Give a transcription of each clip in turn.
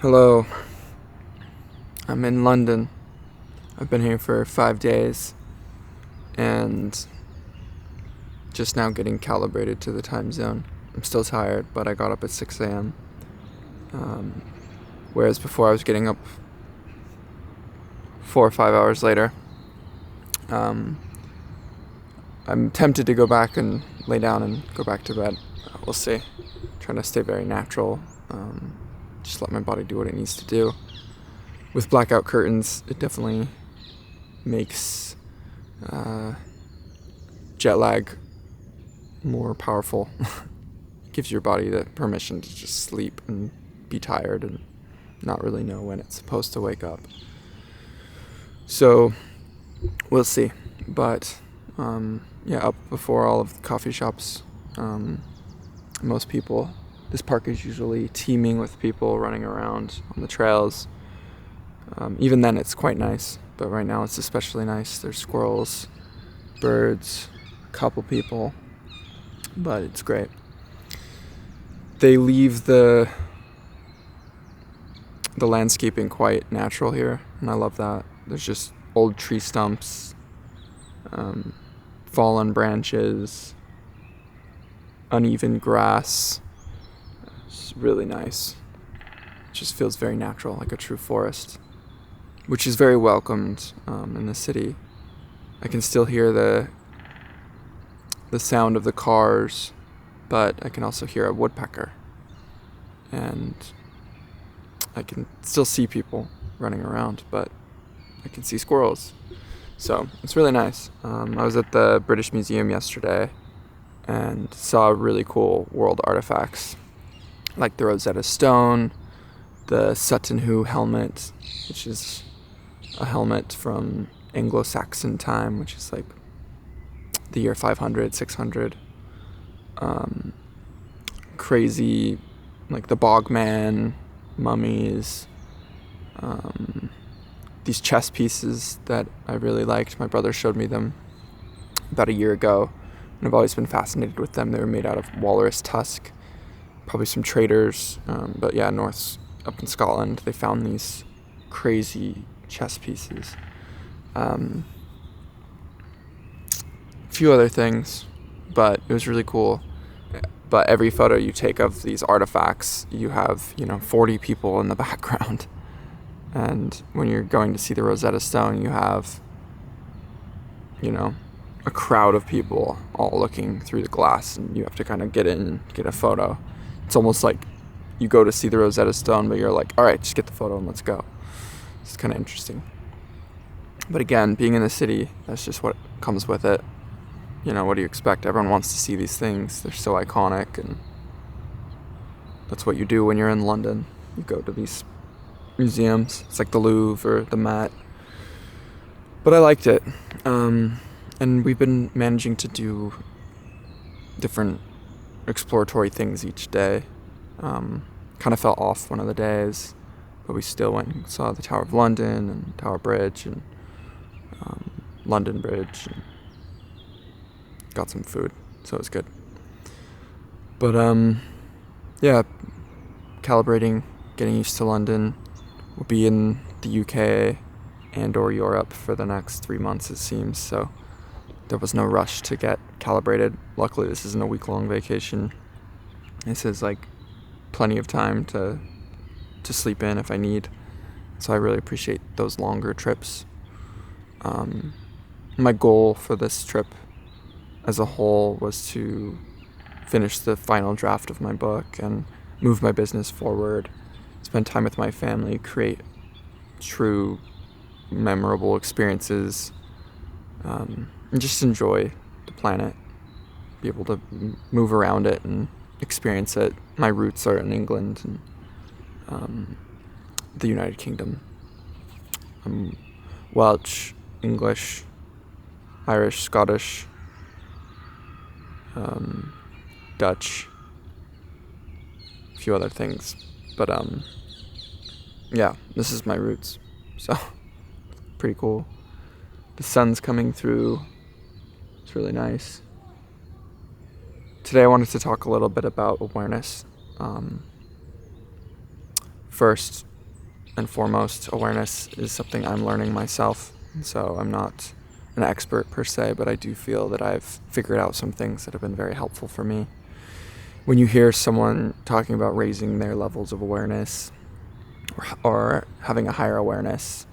Hello, I'm in London. I've been here for 5 days and just now getting calibrated to the time zone. I'm still tired, but I got up at 6 a.m. Whereas before I was getting up 4 or 5 hours later. I'm tempted to go back and lay down and go back to bed. We'll see. Trying to stay very natural. Just let my body do what it needs to do. With blackout curtains, it definitely makes jet lag more powerful. Gives your body the permission to just sleep and be tired and not really know when it's supposed to wake up. So we'll see. But up before all of the coffee shops. Most people. This park is usually teeming with people running around on the trails. Even then it's quite nice, but right now it's especially nice. There's squirrels, birds, a couple people, but it's great. They leave the landscaping quite natural here, and I love that. There's just old tree stumps, fallen branches, uneven grass. It's really nice. It just feels very natural, like a true forest, which is very welcomed in the city. I can still hear the sound of the cars, but I can also hear a woodpecker, and I can still see people running around, but I can see squirrels. So it's really nice. I was at the British Museum yesterday and saw really cool world artifacts, like the Rosetta Stone, the Sutton Hoo helmet, which is a helmet from Anglo-Saxon time, which is like the year 500, 600. Crazy, like the Bogman mummies, these chess pieces that I really liked. My brother showed me them about a year ago, and I've always been fascinated with them. They were made out of walrus tusk, probably some traders, but yeah, up in Scotland, they found these crazy chess pieces. A few other things, but it was really cool. But every photo you take of these artifacts, you have, 40 people in the background. And when you're going to see the Rosetta Stone, you have, a crowd of people all looking through the glass, and you have to kind of get in and get a photo. It's almost like you go to see the Rosetta Stone, but you're like, all right, just get the photo and let's go. It's kind of interesting. But again, being in the city, that's just what comes with it. What do you expect? Everyone wants to see these things. They're so iconic, and that's what you do when you're in London. You go to these museums. It's like the Louvre or the Met. But I liked it. And we've been managing to do different exploratory things each day. Kind of fell off one of the days, but we still went and saw the Tower of London and Tower Bridge and London Bridge, and got some food, so it was good. But calibrating, getting used to London. We'll be in the UK and or Europe for the next 3 months, it seems, so there was no rush to get calibrated. Luckily, this isn't a week-long vacation. This is like plenty of time to sleep in if I need, so I really appreciate those longer trips. My goal for this trip as a whole was to finish the final draft of my book and move my business forward, spend time with my family, create true memorable experiences, and just enjoy the planet, be able to move around it and experience it. My roots are in England and the United Kingdom. I'm Welsh, English, Irish, Scottish, Dutch, a few other things, but this is my roots, so pretty cool. The sun's coming through. It's really nice. Today I wanted to talk a little bit about awareness. First, and foremost, awareness is something I'm learning myself. So I'm not an expert per se, but I do feel that I've figured out some things that have been very helpful for me. When you hear someone talking about raising their levels of awareness or having a higher awareness,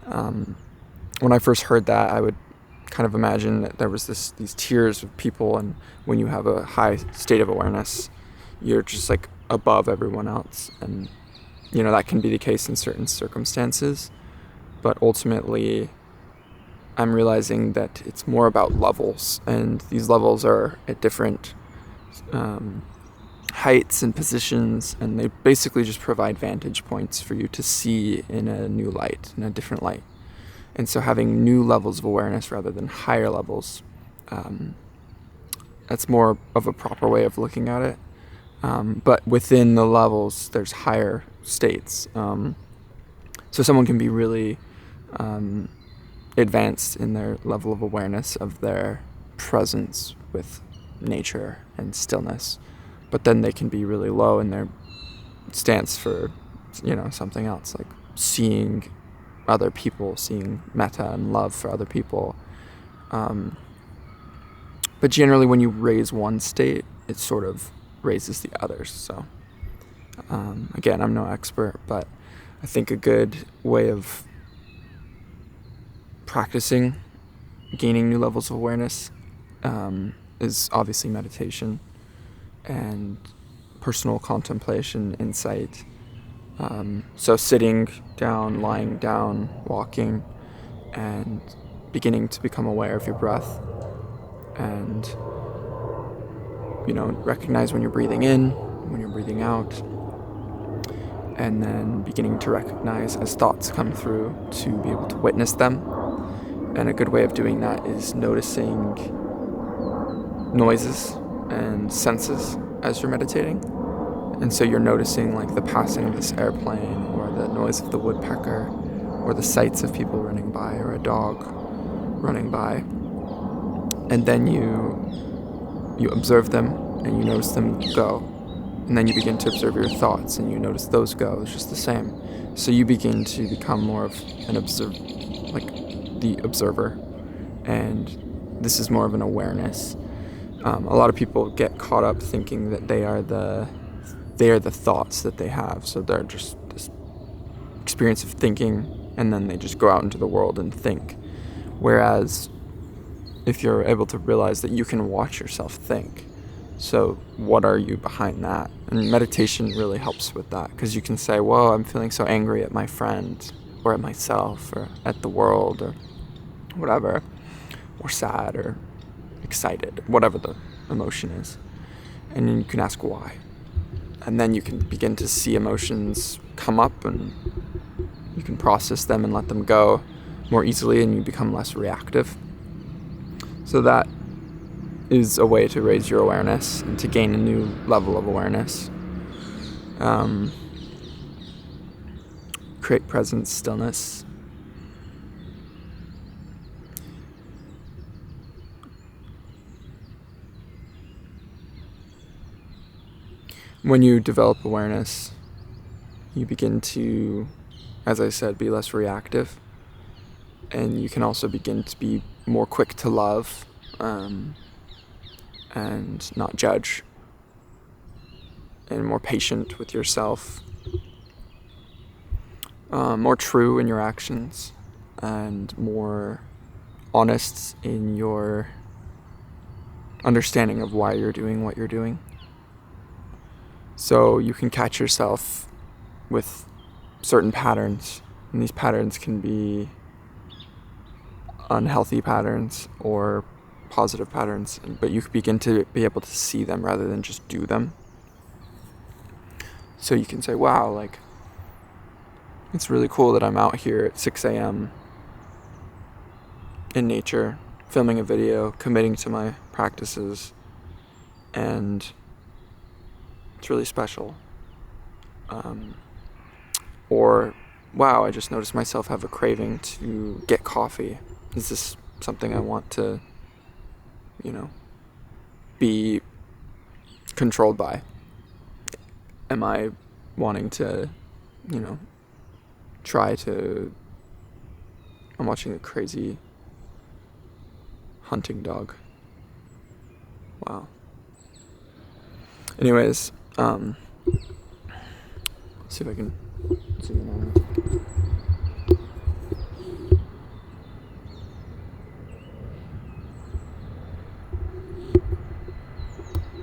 when I first heard that, I would kind of imagine that there was these tiers of people, and when you have a high state of awareness, you're just like above everyone else. And that can be the case in certain circumstances, but ultimately I'm realizing that it's more about levels, and these levels are at different heights and positions, and they basically just provide vantage points for you to see in a new light, in a different light. And so having new levels of awareness rather than higher levels, that's more of a proper way of looking at it. But within the levels, there's higher states. So someone can be really advanced in their level of awareness of their presence with nature and stillness, but then they can be really low in their stance for something else, like seeing other people, seeing metta and love for other people. But generally when you raise one state, it sort of raises the others. So again, I'm no expert, but I think a good way of practicing gaining new levels of awareness is obviously meditation and personal contemplation, insight. So sitting down, lying down, walking, and beginning to become aware of your breath, and recognize when you're breathing in, when you're breathing out, and then beginning to recognize as thoughts come through to be able to witness them. And a good way of doing that is noticing noises and senses as you're meditating. And so you're noticing like the passing of this airplane, or the noise of the woodpecker, or the sights of people running by, or a dog running by. And then you observe them, and you notice them go. And then you begin to observe your thoughts, and you notice those go. It's just the same. So you begin to become more of an the observer. And this is more of an awareness. A lot of people get caught up thinking that they are the thoughts that they have. So they're just this experience of thinking, and then they just go out into the world and think. Whereas if you're able to realize that you can watch yourself think, so what are you behind that? And meditation really helps with that, because you can say, whoa, I'm feeling so angry at my friend, or at myself, or at the world, or whatever, or sad, or excited, whatever the emotion is. And then you can ask why. And then you can begin to see emotions come up, and you can process them and let them go more easily, and you become less reactive. So that is a way to raise your awareness and to gain a new level of awareness. Create presence, stillness. When you develop awareness, you begin to, as I said, be less reactive. And you can also begin to be more quick to love, and not judge, and more patient with yourself, more true in your actions, and more honest in your understanding of why you're doing what you're doing. So you can catch yourself with certain patterns, and these patterns can be unhealthy patterns or positive patterns, but you begin to be able to see them rather than just do them. So you can say, wow, like, it's really cool that I'm out here at 6 a.m. in nature, filming a video, committing to my practices, and it's really special. Or, wow, I just noticed myself have a craving to get coffee. Is this something I want to, be controlled by? Am I wanting to, try to... I'm watching a crazy hunting dog. Wow. Anyways, let's see if I can zoom in on it.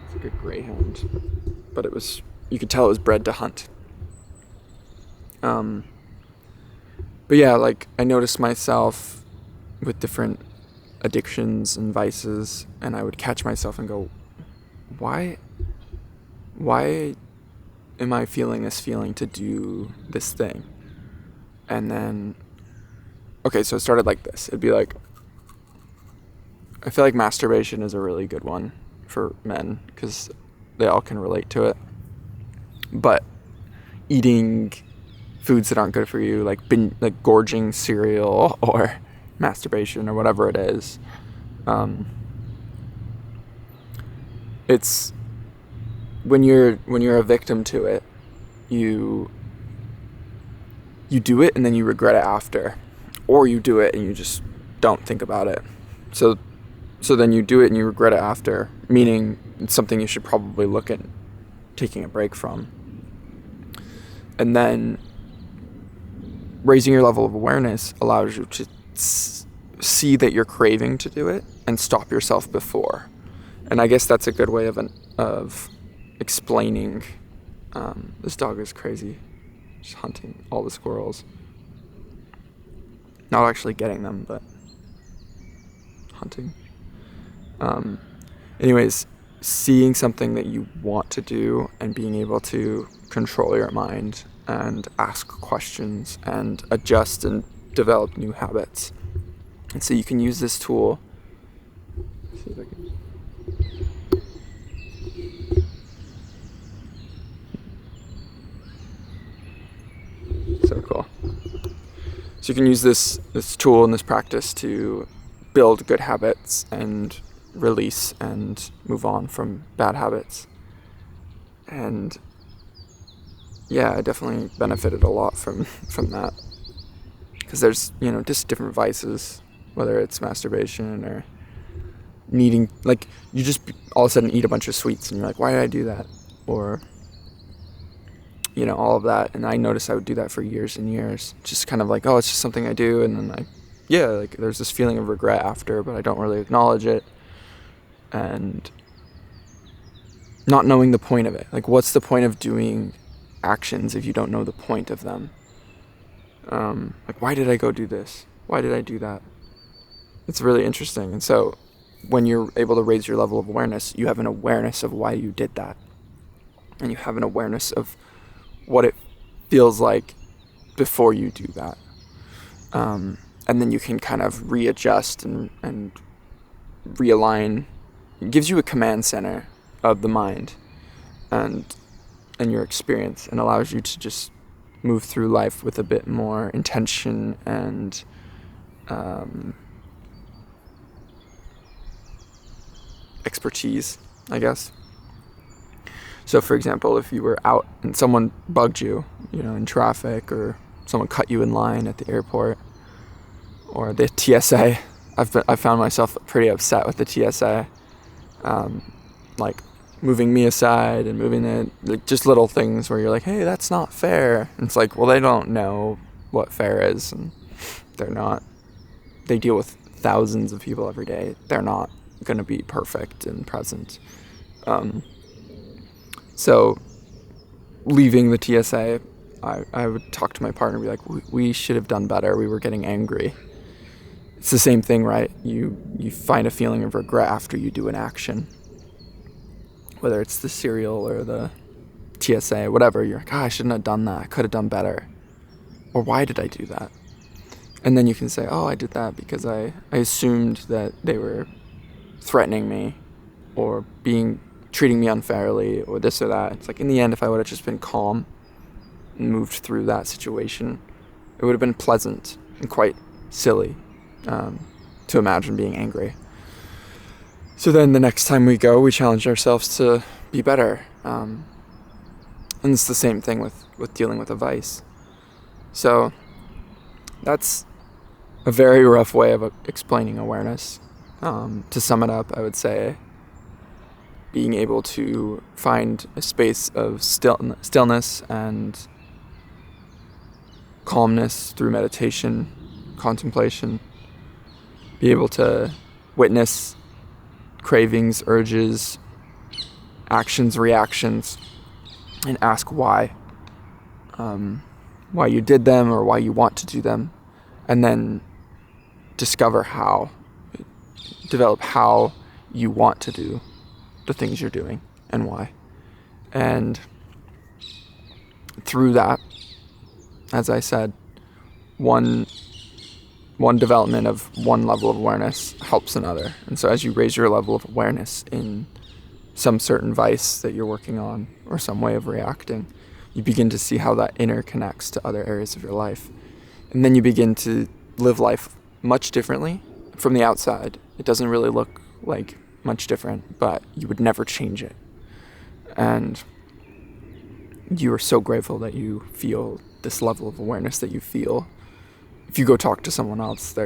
It's like a greyhound, but you could tell it was bred to hunt. But yeah, like, I noticed myself with different addictions and vices, and I would catch myself and go, why am I feeling this feeling to do this thing? And then, okay, so it started like this. It'd be like, I feel like masturbation is a really good one for men because they all can relate to it. But eating foods that aren't good for you, like gorging cereal or masturbation or whatever it is, it's when you're a victim to it, you do it and then you regret it after, or you do it and you just don't think about it. So then you do it and you regret it after, meaning it's something you should probably look at taking a break from. And then raising your level of awareness allows you to see that you're craving to do it and stop yourself before. And I guess that's a good way of explaining. This dog is crazy, just hunting all the squirrels. Not actually getting them, but hunting. Anyways, seeing something that you want to do and being able to control your mind and ask questions and adjust and develop new habits. And so you can use this tool. Let's see if I can... So cool. So you can use this tool and this practice to build good habits and release and move on from bad habits. And yeah, I definitely benefited a lot from that. Because there's, just different vices, whether it's masturbation or needing, like, you just all of a sudden eat a bunch of sweets and you're like, why did I do that? Or, all of that. And I noticed I would do that for years and years. Just kind of like, oh, it's just something I do. And then there's this feeling of regret after, but I don't really acknowledge it. And not knowing the point of it. Like, what's the point of doing actions if you don't know the point of them? Like, why did I go do this? Why did I do that? It's really interesting. And so when you're able to raise your level of awareness, you have an awareness of why you did that. And you have an awareness of what it feels like before you do that. And then you can kind of readjust and realign. It gives you a command center of the mind and your experience, and allows you to just move through life with a bit more intention and expertise, I guess. So for example, if you were out and someone bugged you, in traffic, or someone cut you in line at the airport or the TSA, I found myself pretty upset with the TSA, like moving me aside and moving just little things where you're like, hey, that's not fair. And it's like, well, they don't know what fair is, and they deal with thousands of people every day. They're not going to be perfect and present. So leaving the TSA, I would talk to my partner and be like, we should have done better. We were getting angry. It's the same thing, right? You find a feeling of regret after you do an action. Whether it's the cereal or the TSA, whatever, you're like, I shouldn't have done that. I could have done better. Or why did I do that? And then you can say, I did that because I assumed that they were threatening me or treating me unfairly or this or that. It's like, in the end, if I would have just been calm and moved through that situation, it would have been pleasant and quite silly to imagine being angry. So then the next time we go, we challenge ourselves to be better. And it's the same thing with dealing with a vice. So that's a very rough way of explaining awareness. To sum it up, I would say being able to find a space of stillness and calmness through meditation, contemplation, be able to witness cravings, urges, actions, reactions, and ask why you did them or why you want to do them, and then develop how you want to do the things you're doing and why. And through that, as I said, one development of one level of awareness helps another. And so as you raise your level of awareness in some certain vice that you're working on or some way of reacting, you begin to see how that interconnects to other areas of your life. And then you begin to live life much differently from the outside. It doesn't really look like much different, but you would never change it. And you are so grateful that you feel this level of awareness that you feel. If you go talk to someone else,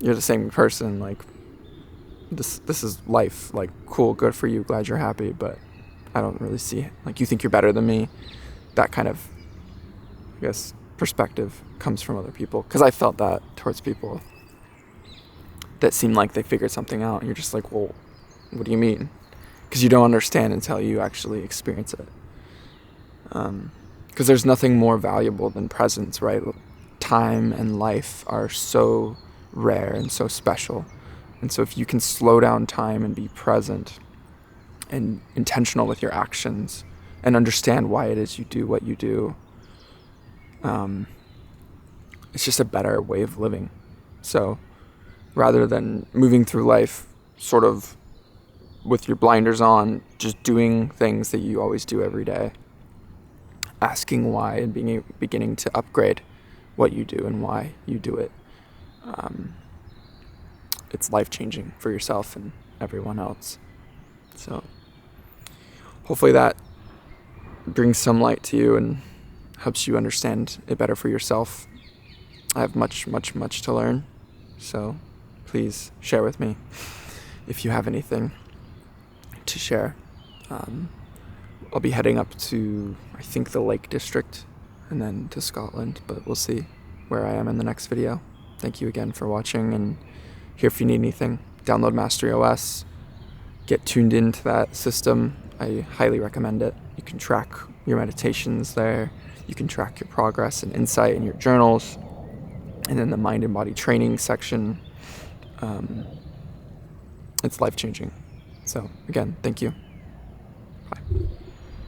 you're the same person, like, this is life, like, cool, good for you, glad you're happy, but I don't really see it. Like, you think you're better than me. That kind of, I guess, perspective comes from other people, because I felt that towards people that seemed like they figured something out, and you're just like, well, what do you mean? Because you don't understand until you actually experience it. Because there's nothing more valuable than presence, right? Time and life are so rare and so special. And so if you can slow down time and be present and intentional with your actions and understand why it is you do what you do, it's just a better way of living. So rather than moving through life sort of with your blinders on, just doing things that you always do every day, asking why and beginning to upgrade what you do and why you do it, it's life-changing for yourself and everyone else. So hopefully that brings some light to you and helps you understand it better for yourself. I have much, much, much to learn, so please share with me if you have anything to share. I'll be heading up to, I think, the Lake District and then to Scotland, but we'll see where I am in the next video. Thank you again for watching, and here if you need anything, download Mastery OS, get tuned into that system. I highly recommend it. You can track your meditations there, you can track your progress and insight in your journals, and then the mind and body training section. It's life-changing. So again, thank you. Bye.